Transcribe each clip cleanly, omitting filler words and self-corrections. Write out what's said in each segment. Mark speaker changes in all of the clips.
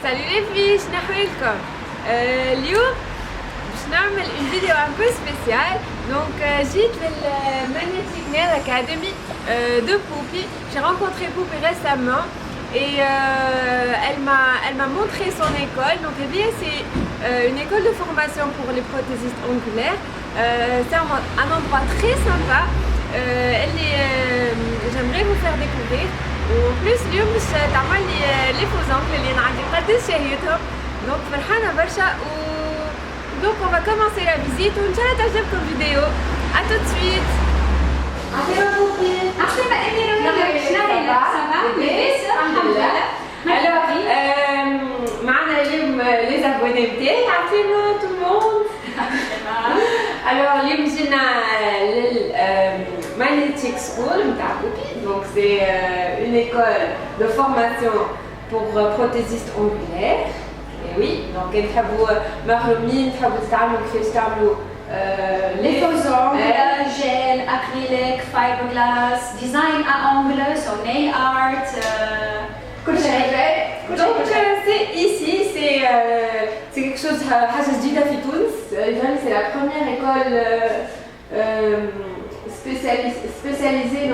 Speaker 1: Salut les filles, شنو أحوالكم؟ اليوم باش نعمل une vidéo un peu spéciale. Donc جيت للMagnetic Nail Academy de Poupy. J'ai rencontré Poupy récemment et elle m'a montré son école. Donc c'est une école de formation pour les prothésistes ongulaires. C'est un endroit très sympa. J'aimerais vous faire découvrir. وen plus اليوم باش تعمل لي لي فوزونكل اللي انا عندي قداش شهيتهم. دونك فرحانه برشا donc on va commencer la visite وان شاء الله تعجبكم الفيديو. à tout de suite. معنا اليوم لي زابوني بتاعي عارفين tout le monde. Alors اليوم جينا Magnetic School نتاع Poupy. Donc c'est une école de formation pour prothésistes ongulaires. Et oui, donc نحبوا مغرومين نحبوا تتعلموا كيفاش تعملوا
Speaker 2: les faux ongles, gel, acrylique, fiberglass, design à ongles, so nail art,
Speaker 1: كل شيء. Donc c'est ici, c'est quelque chose حاجة جديدة في تونس. C'est la première école spécialisée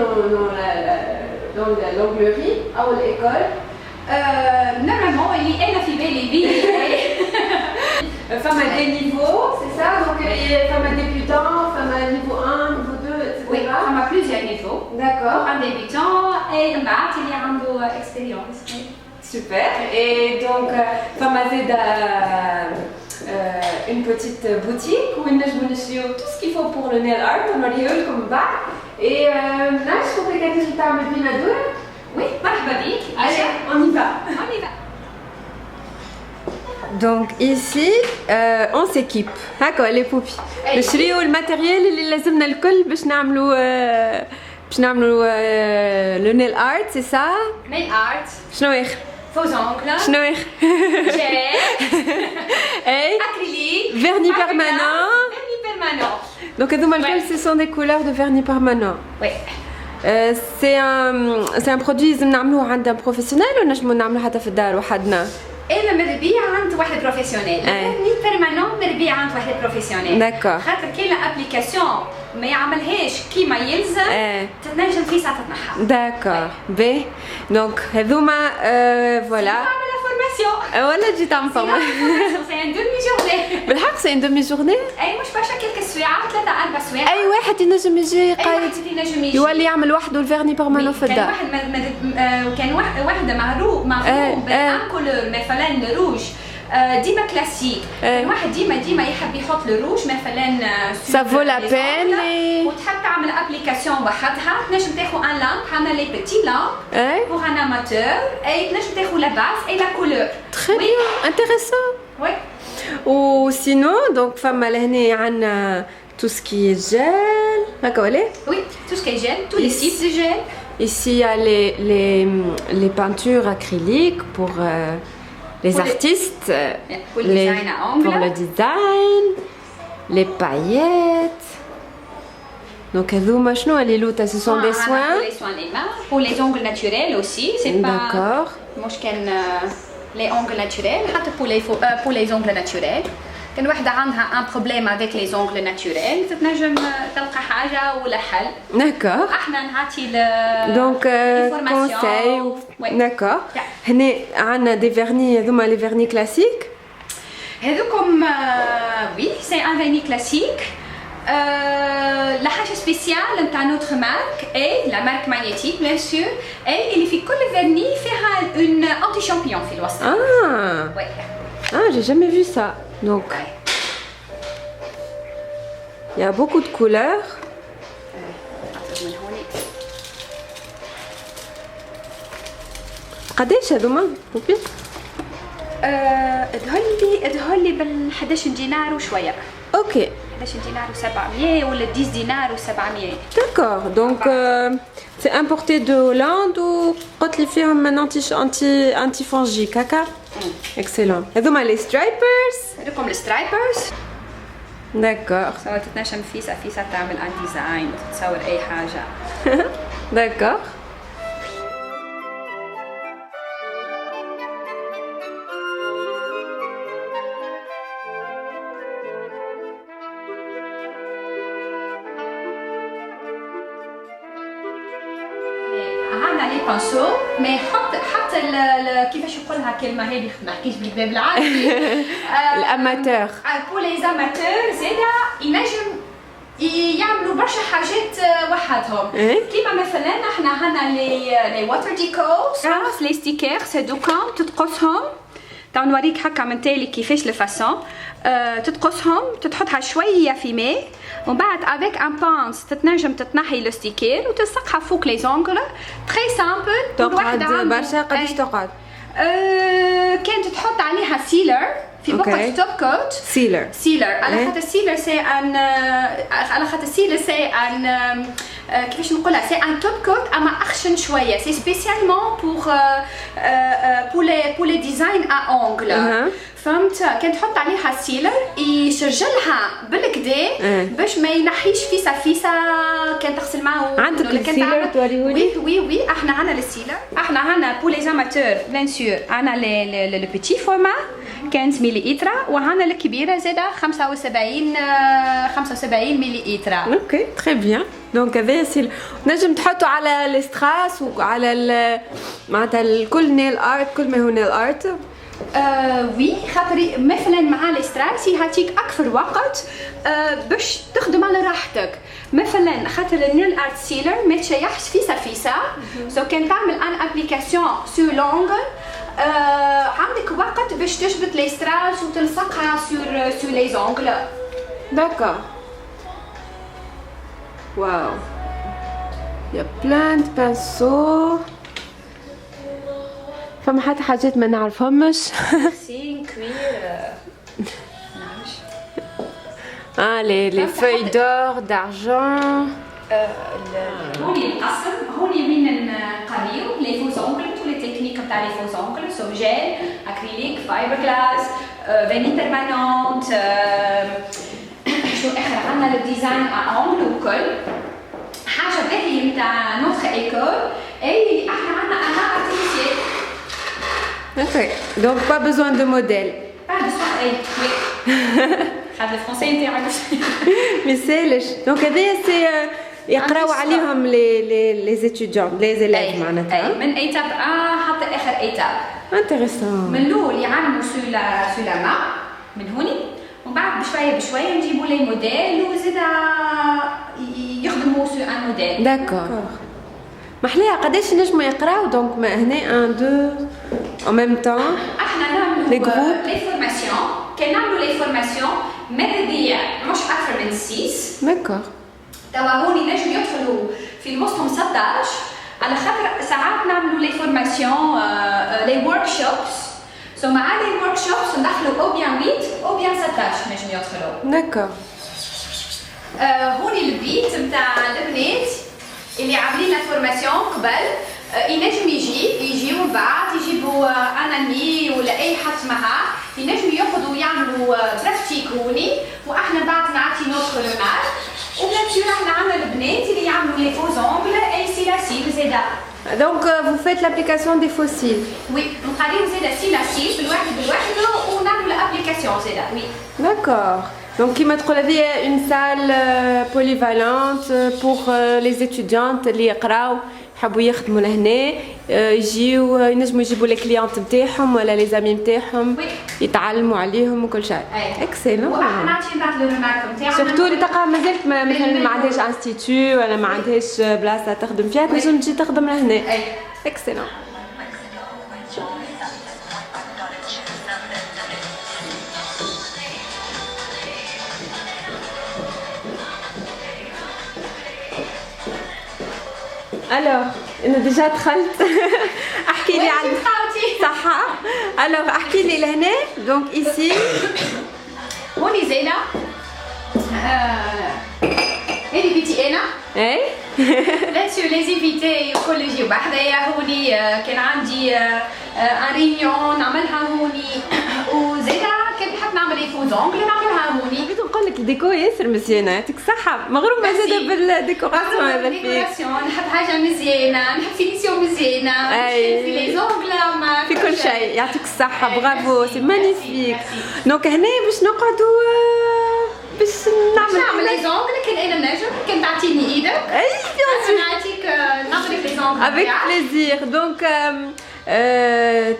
Speaker 1: dans l'onglerie ou l'école.
Speaker 2: normalement elle a fait les billes.
Speaker 1: Femme à des niveaux, c'est ça? Donc femme à débutant, femme à niveau 1, niveau 2, etc.
Speaker 2: Oui, femme à plusieurs niveaux.
Speaker 1: D'accord.
Speaker 2: Un débutant et un bat, il y a une expérience.
Speaker 1: Super. Et donc femme à Zeda, une petite boutique où nous avons tout ce qu'il faut pour le nail art. On a les comme bas. Et là, je trouve que les résultats me bien à deux.
Speaker 2: Oui, مرحبا بك.
Speaker 1: Allez, on y va.
Speaker 2: On y va.
Speaker 1: Donc ici, on s'équipe. هكا les Poupy. نشريو الماتيريال اللي لازمنا الكل باش نعملوا le nail art, c'est ça?
Speaker 2: Nail art.
Speaker 1: شنو آخر؟
Speaker 2: Faux ongles.
Speaker 1: شنو آخر؟
Speaker 2: Gel.
Speaker 1: Et
Speaker 2: Acrylique.
Speaker 1: vernis permanent.
Speaker 2: Vernis permanent.
Speaker 1: Donc هذوما الكل ce sont des couleurs de vernis permanent.
Speaker 2: Oui.
Speaker 1: C'est un produit لازم نعملوه عند un professionnel ولا نجمو نعملوه حتى في الدار وحدنا؟
Speaker 2: انا مربيه عند واحد بروفيسيونيل. الفيرني بيرمانون مربيه عند واحد بروفيسيونيل.
Speaker 1: داكور.
Speaker 2: خاطر كاين ابليكاسيون ما يعملهاش كيما يلزم تنجم في ساعه تنحى.
Speaker 1: داكور. بي دونك هذوما فوالا.
Speaker 2: نعمل لا فورماسيون.
Speaker 1: ولا جيت عم فورماسيون.
Speaker 2: سي ان دومي جورني.
Speaker 1: بالحق سي ان دومي جورني؟
Speaker 2: اي مش برشا كلك سوايع 3 4 سوايع.
Speaker 1: اي واحد ينجم يجي قايد. يولي يعمل وحده الفيرني بيرمانون في الدار.
Speaker 2: كان واحده معروم بالان كولور مثلا الروج ديما كلاسيك. كان واحد ديما يحب يحط الروج مثلا
Speaker 1: ça vaut la peine
Speaker 2: وتحب تعمل ابليكاسيون وحدها. تنجم تاخذ ان لامب عندنا لي بيتي لامب pour un amateur اي تنجم تاخذ لا باس اي لا كولور.
Speaker 1: très bien, intéressant.
Speaker 2: Oui.
Speaker 1: Ou sinon donc femme لهنا عندنا tout ce qui est gel. هكا ولا؟
Speaker 2: Oui, tout ce qui est gel, tous les types de gel.
Speaker 1: Ici il y a les peintures acryliques pour les artistes,
Speaker 2: pour le design à ongles.
Speaker 1: Pour le design, les paillettes. Donc هذوما شنو اللي لوتا ce sont des soins.
Speaker 2: Pour les soins des mains, pour les ongles naturels aussi, c'est pas.
Speaker 1: D'accord.
Speaker 2: مش كان les ongles naturels, حتى pour les ongles naturels. كان وحده عندها ان بروبليم افيك لي زونغل ناتوريل تنجم تلقى حاجه ولا حل.
Speaker 1: داكور.
Speaker 2: احنا نعطي
Speaker 1: دونك كونساي. داكور. هنا عندنا دي فيرني هذوما لي فيرني كلاسيك.
Speaker 2: هذوكم وي سي ان فيرني كلاسيك. لا حاجه سبيسيال نتاع نوتر مارك اي لا مارك ماغنيتيك بيان سور اي اللي في كل فيرني فيها اون انتي شامبيون في الوسط. وي.
Speaker 1: J'ai jamais vu ça. Donc, il y a beaucoup de couleurs. قداش هذوما بوبي؟
Speaker 2: ادهولي بال 11 دينار وشويه.
Speaker 1: اوكي.
Speaker 2: 11 دينار و700 ولا 10 دينار و700.
Speaker 1: D'accord. Donc c'est importé de Hollande ou قلت لي فيهم anti fongique هكا؟ Excellent. هذوما les stripers.
Speaker 2: هذوكم السترايبرز.
Speaker 1: D'accord.
Speaker 2: سواء تتنجم فيسا تعمل ان ديزاين تصور اي حاجه.
Speaker 1: D'accord.
Speaker 2: عندنا لي بانسو مي حط كيفاش نقولها كلمه هذه ما نحكيش بالعربي
Speaker 1: الاماتور
Speaker 2: بور لي اماتور زاده ينجم يعملوا برشا حاجات وحدهم كيما مثلا احنا عندنا لي واتر ديكو لي ستيكرز هذوكم تتقصهم تو نوريك هكا من تالي كيفاش الفاسون تتقصهم تحطها شويه في ماء ومن بعد افيك ان بانس تتنجم تتنحي لو ستيكير وتلصقها فوق لي زونغل تري سامبل
Speaker 1: تقعد برشا قداش تقعد
Speaker 2: كانت تحط عليها سيلر في وقت توب كوت سيلر على خاطر سيلر سي ان على خاطر سيلر سي ان كيفاش نقولها سي ان توب كوت اما اخشن شويه سي سبيسيالمون بور لي ديزاين ا اونغل فهمت كان تحط عليها سيلر يشجلها بالكدا باش ما ينحيش فيسا كان تغسل معه
Speaker 1: عندك السيلر توريهولي
Speaker 2: وي احنا عندنا السيلر احنا عندنا بور لي اماتور بيان سور عندنا لو بيتي فورما 15 مليلتر وعندنا الكبيره زاده 75 مليلتر
Speaker 1: اوكي تري بيان دونك هذا سيل نجم تحطوا على الاستراس وعلى معناتها الكل نيل ارت كل ما هو نيل ارت
Speaker 2: وي خاطر مثلا مع الاستراس يعطيك اكثر وقت باش تخدم على راحتك مثلا خاطر النيل ارت سيلر ما تشيحش فيسا سو كان تعمل ان ابليكاسيون سو لونغل عندك وقت باش تجبد لي ستراس وتلصقها سور لي زونغل
Speaker 1: داكور واو يا بلان دو بانسو فما حتى حاجات ما نعرفهمش
Speaker 2: سين كوير
Speaker 1: لي فeuilles d'or d'argent
Speaker 2: هوني القصر هوني وين نقريو لي فوزونغل تو لي تكنيك نتاع لي فوزونغل سو جيل اكريليك فايبر جلاس فاني بيرمانونت شنو اخر عندنا الديزاين ا اونغل وكل حاجه باهيه نتاع نوتخ ايكول اي احنا عندنا انا ارتيفيسيال
Speaker 1: اوكي دونك با بيزوان دو موديل
Speaker 2: با بيزوان اي خاطر الفرنسي نتاعك
Speaker 1: مي سالش دونك هذايا سي يقراو عليهم لي زيتيديون لي زيليف معناتها
Speaker 2: من ايتاب حتى اخر ايتاب
Speaker 1: انتريسون
Speaker 2: من الاول يعلموا سو لا ما من هوني ومن بعد بشويه نجيبوا لي موديل وزيدا يخدموا سو ان موديل
Speaker 1: داكور محليها قداش نجموا يقراو دونك ما هنا 1 2 en même temps
Speaker 2: احنا نعملوا لي فورماسيون كان نعملوا لي فورماسيون ماذا بيا مش اكثر من 6
Speaker 1: داكور
Speaker 2: توا هوني نجم يدخلوا في الوسطهم 16 على خاطر ساعات نعملوا لي فورماسيون لي ورك شوبس سو مع لي ورك شوبس ندخلوا او بيان 8 او بيان 16 نجم يدخلوا
Speaker 1: داكور
Speaker 2: هوني البيت نتاع البنات اللي عاملين فورماسيون قبل ينجم يجي ومن بعد يجيبوا ان امي ولا اي حد معاه ينجموا ياخذوا يعملوا براكتيك هوني واحنا بعد نعطي نوتر مال وبيان سور احنا عندنا البنات اللي يعملوا لي فوزونغل اي سيلاسيل زاده
Speaker 1: Donc vous faites l'application des fossiles.
Speaker 2: Oui, نقريو زاده سيلاسيل بالواحد ونعملوا الابليكاسيون زاده وي.
Speaker 1: D'accord. Donc كيما تقول هذه une salle polyvalente pour les étudiantes اللي يقراو يحبوا يخدموا لهنا يجيو ينجموا يجيبوا لي كليونت نتاعهم ولا لي زامي نتاعهم يتعلموا عليهم وكل شيء. اكسلون.
Speaker 2: واحنا نعطي بعض لو ريمارك نتاعنا.
Speaker 1: سورتو اللي تلقى مازالت مثلا ما عندهاش انستيتيو ولا ما عندهاش بلاصه تخدم فيها تنجم تجي تخدم لهنا. اكسلون. الو انا ديجا دخلت احكي لي عن صحه الو احكي لي لهنا دونك ايسي
Speaker 2: هوني زينه هذه بيتي انا
Speaker 1: اي
Speaker 2: لا سور لي زيفيتي كل يجيو بحذايا هوني كان عندي ان ريونيون نعملها هوني وزيدا كنت نحب نعمل لي فوزونغل نعملها هوني
Speaker 1: بغيت نقول لك الديكو ياسر مزيانه يعطيك الصحه مغرومه زاده بالديكوراسيون هذا
Speaker 2: الديكوراسيون نحب حاجه مزيانه نحب فينيسيون مزيانه نحب في لي زونغل
Speaker 1: في كل شيء يعطيك الصحه برافو سي مانيفيك دونك هنا باش نقعدوا باش
Speaker 2: نعمل لي زونغل كان انا نجم كان تعطيني ايدك
Speaker 1: اي بيان سور
Speaker 2: نعطيك نضرب لي زونغل
Speaker 1: avec plaisir donc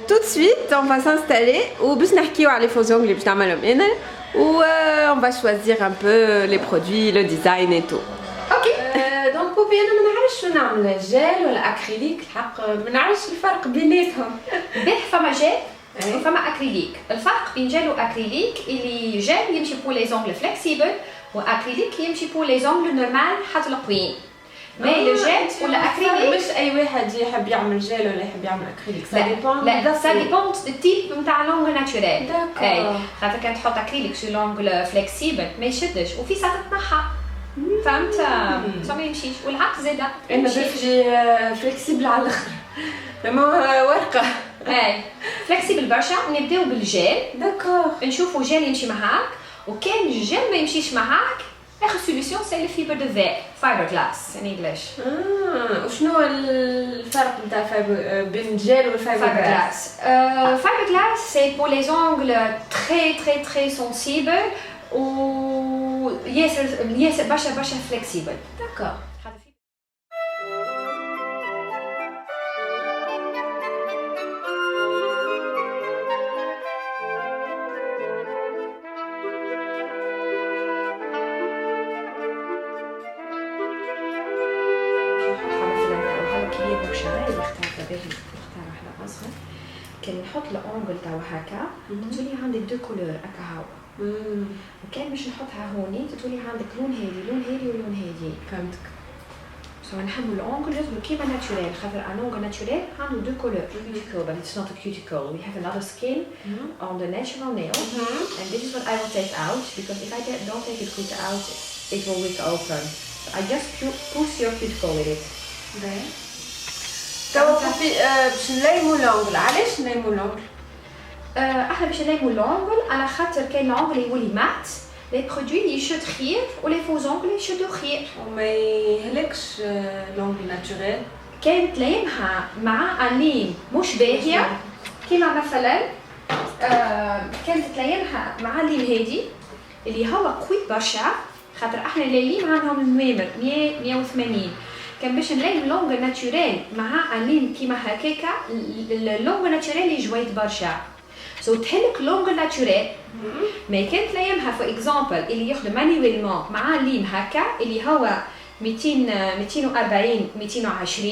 Speaker 1: tout de suite on va s'installer وباش نحكيو على les faux ongles اللي باش نعملهم انا و on va choisir un peu les produits le design et tout
Speaker 2: اوكي
Speaker 1: دونك بوبي انا ما نعرفش شو نعمل جيل ولا اكريليك الحق ما نعرفش الفرق بيناتهم
Speaker 2: به فما جيل وفما اكريليك الفرق بين جيل واكريليك اللي جيل يمشي بور لي زونغل فليكسيبل واكريليك يمشي بور لي زونغل نورمال حتى القويين مي لو جيل ولا اكريليك
Speaker 1: مش اي واحد يحب يعمل جيل ولا يحب يعمل اكريليك
Speaker 2: سا ديبون لا سا ديبون التيب نتاع لونغ ناتشورال
Speaker 1: داكور
Speaker 2: خاطر كان تحط اكريليك سو لونغ فليكسيبل ما يشدش وفي ساعات تنحى فهمت سو ما يمشيش والعكس زاده
Speaker 1: انا بفجي فليكسيبل على الاخر لما ورقه
Speaker 2: اي فليكسيبل برشا نبداو بالجيل
Speaker 1: داكور
Speaker 2: نشوفوا جيل يمشي معاك وكان الجيل ما يمشيش معاك اخر سوليسيون سي الفيبر دو فايبر جلاس ان انجلش
Speaker 1: وشنو الفرق نتاع بين الجيل والفايبر جلاس
Speaker 2: فايبر جلاس سي بور لي زونغل تري تري تري سنسيبل و ياسر برشا فليكسيبل
Speaker 1: داكور
Speaker 2: كان نحط الاونغل تاعو هكا تولي عندك دو كولور هكا هاو وكان باش نحطها هوني تولي عندك لون هادي ولون هادي
Speaker 1: فهمتك
Speaker 2: سو نحبوا الاونغل يدخل كيما ناتشورال خاطر ان اونغل ناتشورال عنده دو كولور cuticle but it's not a cuticle we have another skin on the natural nail and this is what I will take out because if I don't take it good out it will wick open so I just push your cuticle with it
Speaker 1: توا بوبي باش نليمو لونغل علاش نليمو لونغل
Speaker 2: احنا باش نليمو لونغل على خاطر كاين لونغل يولي مات لي برودوي يشد خير ولي فوزونغل يشدو خير
Speaker 1: وما يهلكش لونغل ناتشورال
Speaker 2: كان تلايمها مع انيم مش باهيه كيما مثلا كانت تلايمها مع ليم هادي اللي هو قوي برشا خاطر احنا الليم عندهم النوامر 180 كان باش نلاقي لونغ ناتشورال مع انيم كيما هكاكا اللونغ ناتشورال جويت برشا سو تهلك لونغ ناتشورال ما كانت لايمها فور اكزامبل اللي يخدم مانيويلمون مع ليم هكا اللي هو 240 220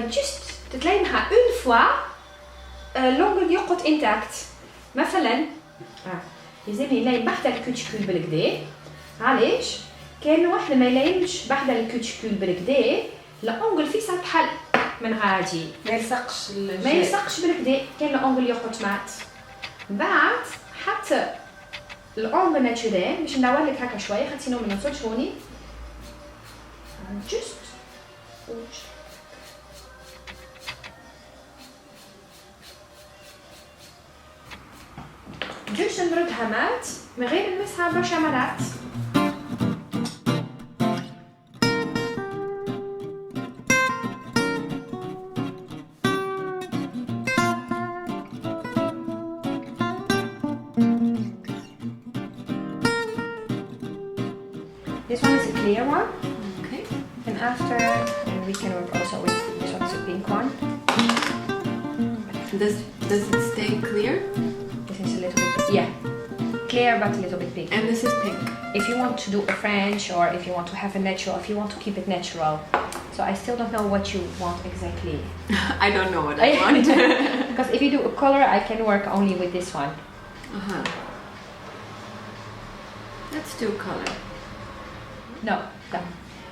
Speaker 2: جست تتلايمها اون فوا لونغ يقعد انتاكت مثلا لازم يلايم بحدا الكوتشكول بالكدا علاش كان واحد ما يلايمش بحدا الكوتشكول بالكدا الاونغل فيه ساعه تحل من غادي
Speaker 1: ما يلصقش
Speaker 2: بالكدا كان الاونغل يقعد مات بعد حتى الاونغل ناتشورال باش ندور لك هكا شويه خاطر سينو ما نوصلش هوني جست نردها مات من غير نمسها برشا مرات This one is a clear one.
Speaker 1: Okay.
Speaker 2: And after, and we can work also with this one is a pink one.
Speaker 1: Does it stay clear?
Speaker 2: This is a little bit, yeah, clear but a little bit pink.
Speaker 1: And this is pink.
Speaker 2: If you want to do a French or if you want to have a natural, if you want to keep it natural. So I still don't know what you want exactly.
Speaker 1: I don't know what I want.
Speaker 2: Because if you do a color, I can work only with this one.
Speaker 1: Uh-huh. Let's do color.
Speaker 2: No.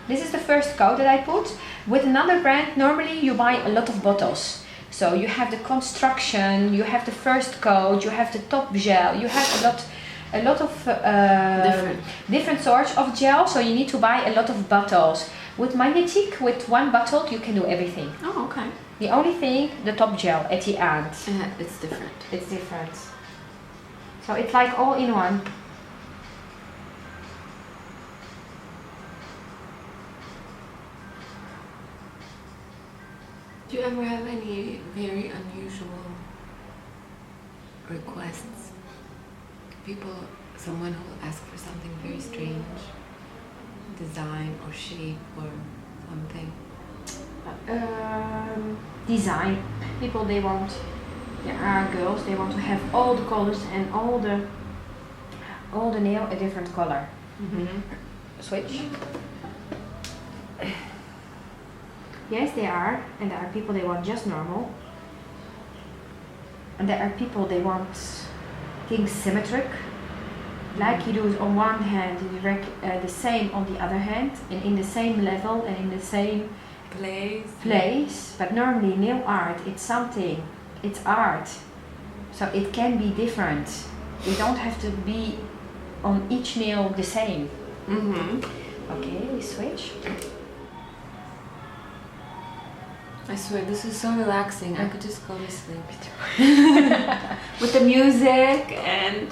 Speaker 2: This is the first coat that I put. With another brand, normally you buy a lot of bottles. So you have the construction, you have the first coat, you have the top gel, you have a lot of different sorts of gel. So you need to buy a lot of bottles. With Magnetic, with one bottle, you can do everything.
Speaker 1: Oh, okay.
Speaker 2: The only thing, the top gel at the end.
Speaker 1: It's different.
Speaker 2: It's different. So it's like all in one.
Speaker 1: Do you ever have any very unusual requests? People someone who will ask for something very strange, design or shape or something?
Speaker 3: Design. People, they want, there are girls, they want to have all the colors and all the nail a different color. Switch. Yes, there are, and there are people they want just normal. And there are people they want things symmetric. Like you do it on one hand, you the same on the other hand, and in the same level and in the same place. But normally nail art, it's something, it's art. So it can be different. They don't have to be on each nail the same. Okay, we switch.
Speaker 1: I swear, this is so relaxing. I could just go to sleep. With the music and